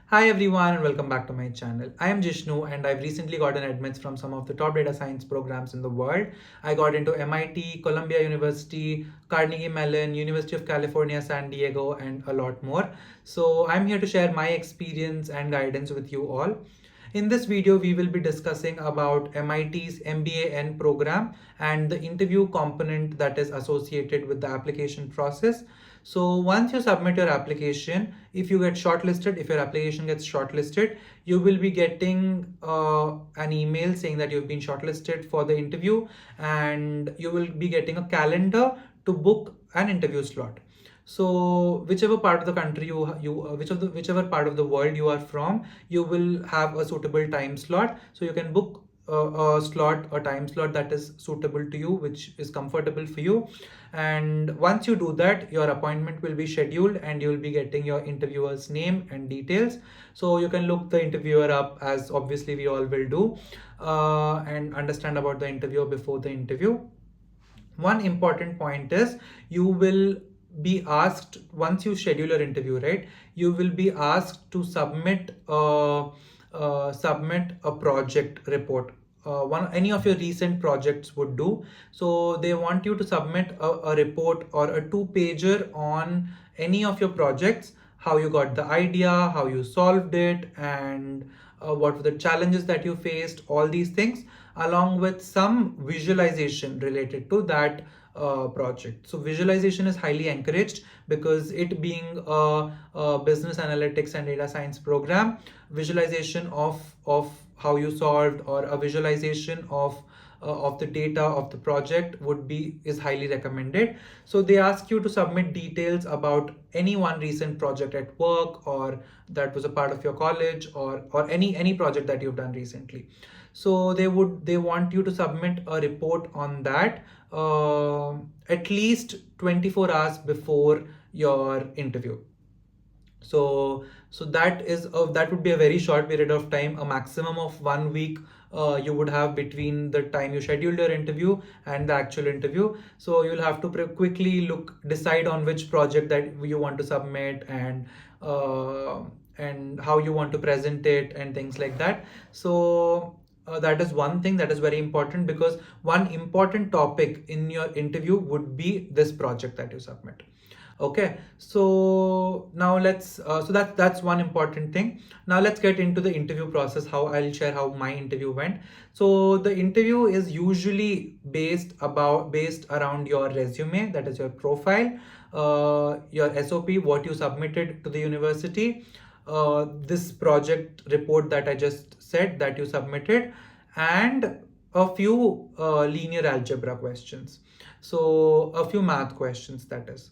Hi everyone and welcome back to my channel. I am Jishnu and I've recently gotten admits from some of the top data science programs in the world. I got into MIT, Columbia University, Carnegie Mellon, University of California, San Diego and a lot more. So I'm here to share my experience and guidance with you all. In this video, we will be discussing about MIT's MBAn program and the interview component that is associated with the application process. So once you submit your application, if you get shortlisted, if your application gets shortlisted, you will be getting an email saying that you've been shortlisted for the interview, and you will be getting a calendar to book an interview slot. So whichever part of the country whichever part of the world you are from, you will have a suitable time slot. So you can book a time slot that is suitable to you, which is comfortable for you. And once you do that, your appointment will be scheduled and you will be getting your interviewer's name and details. So you can look the interviewer up, as obviously we all will do, and understand about the interviewer before the interview. One important point is, you will be asked, once you schedule your interview, right, you will be asked to submit a project report. One Any of your recent projects would do. So they want you to submit a report or a two-pager on any of your projects, how you got the idea, how you solved it, and what were the challenges that you faced, all these things, along with some visualization related to that project. So visualization is highly encouraged because it being a business analytics and data science program, visualization of how you solved, or a visualization of the data of the project is highly recommended. So they ask you to submit details about any one recent project at work, or that was a part of your college, or any project that you've done recently. So they want you to submit a report on that at least 24 hours before your interview. So that would be a very short period of time, a maximum of 1 week you would have between the time you scheduled your interview and the actual interview. So you'll have to quickly decide on which project that you want to submit, and how you want to present it and things like that. So that is one thing that is very important, because one important topic in your interview would be this project that you submit. Okay, so now that's one important thing. Now let's get into the interview process, how I'll share how my interview went. So the interview is usually based around your resume, that is your profile, your SOP, what you submitted to the university, this project report that I just said that you submitted, and a few linear algebra questions. So a few math questions, that is.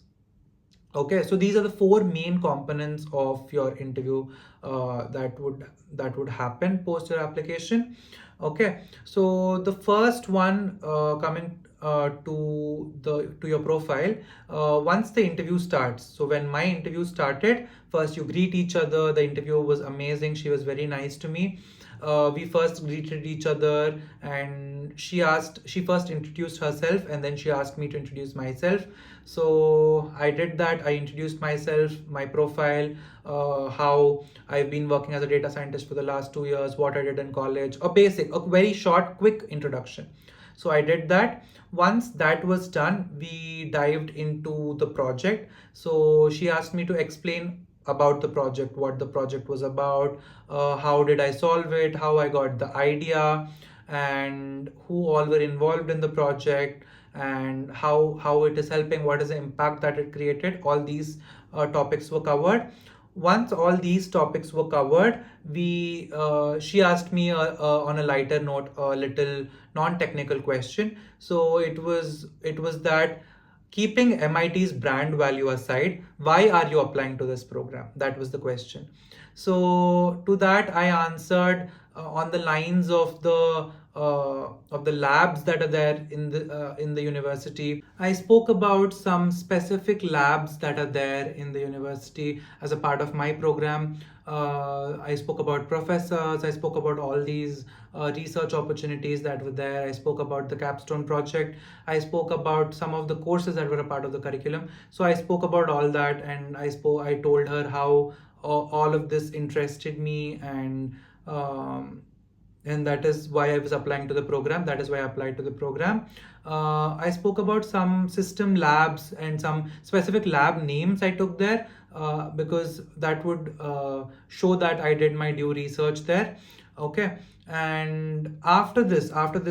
Okay, so these are the four main components of your interview that would happen post your application. Okay, so the first one, coming to your profile, once the interview starts. So when my interview started, first you greet each other. The interview was amazing. She was very nice to me. We first greeted each other, and she first introduced herself, and then she asked me to introduce myself. So I did that. I introduced myself, my profile, how I've been working as a data scientist for the last 2 years, what I did in college, a very short, quick introduction. So I did that. Once that was done, we dived into the project. So she asked me to explain about the project, what the project was about, how did I solve it, how I got the idea, and who all were involved in the project, and how it is helping, what is the impact that it created. All these topics were covered. Once all these topics were covered, we she asked me on a lighter note, a little non-technical question. So it was that, keeping MIT's brand value aside, why are you applying to this program? That was the question. So to that I answered on the lines of the labs that are there in the university. I spoke about some specific labs that are there in the university as a part of my program. I spoke about professors. I spoke about all these research opportunities that were there. I spoke about the capstone project. I spoke about some of the courses that were a part of the curriculum. So I spoke about all that, and I told her how all of this interested me, and that is why I was applying to the program. That is why I applied to the program. I spoke about some system labs and some specific lab names I took there, because that would show that I did my due research there. Okay. And after this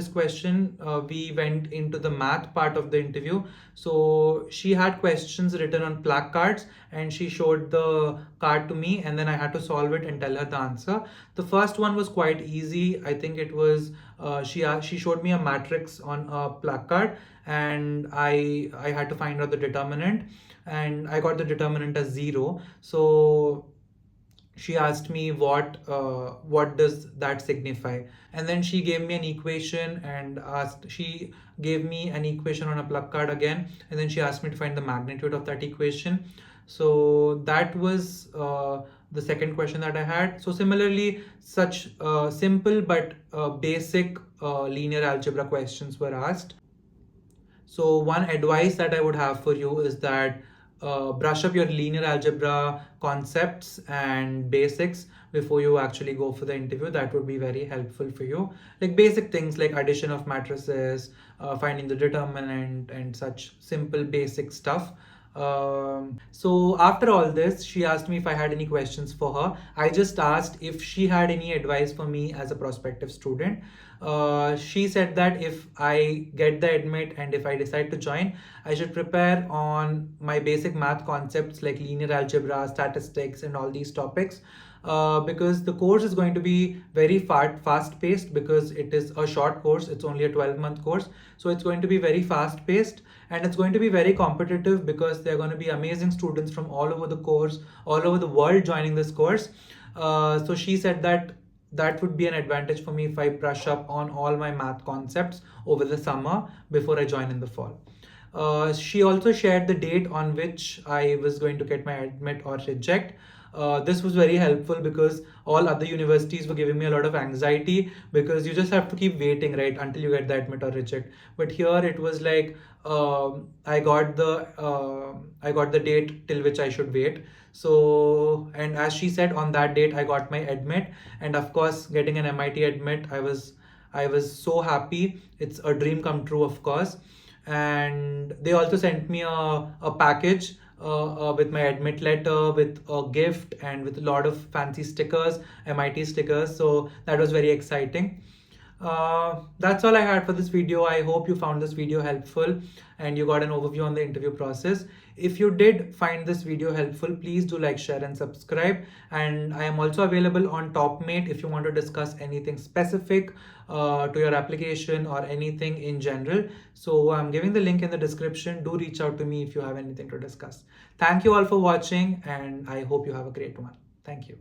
question, we went into the math part of the interview. So she had questions written on placards, and she showed the card to me, and then I had to solve it and tell her the answer. The first one was quite easy. I think it was, she showed me a matrix on a placard, and I had to find out the determinant, and I got the determinant as 0. So she asked me what does that signify, and then she gave me an equation and asked she gave me an equation on a plug card again, and then she asked me to find the magnitude of that equation. So that was the second question that I had. So similarly, such simple but basic linear algebra questions were asked. So one advice that I would have for you is that brush up your linear algebra concepts and basics before you actually go for the interview. That would be very helpful for you. Like basic things like addition of matrices, finding the determinant, and such simple basic stuff. So after all this, she asked me if I had any questions for her. I just asked if she had any advice for me as a prospective student. She said that if I get the admit and if I decide to join, I should prepare on my basic math concepts like linear algebra, statistics, and all these topics. Because the course is going to be very fast paced, because it is a short course. It's only a 12-month course. So it's going to be very fast paced, and it's going to be very competitive, because there are going to be amazing students from all over the course, all over the world joining this course. So she said that that would be an advantage for me if I brush up on all my math concepts over the summer before I join in the fall. She also shared the date on which I was going to get my admit or reject. This was very helpful, because all other universities were giving me a lot of anxiety, because you just have to keep waiting, right, until you get the admit or reject. But here it was like, I got the date till which I should wait. So, and as she said, on that date I got my admit, and of course, getting an MIT admit, I was so happy. It's a dream come true, of course. And they also sent me a package with my admit letter, with a gift, and with a lot of fancy stickers, MIT stickers. So that was very exciting. That's all I had for this video. I hope you found this video helpful and you got an overview on the interview process. If you did find this video helpful, please do like, share, and subscribe. And I am also available on TopMate if you want to discuss anything specific to your application or anything in general. So I'm giving the link in the description. Do reach out to me if you have anything to discuss. Thank you all for watching, and I hope you have a great one. Thank you.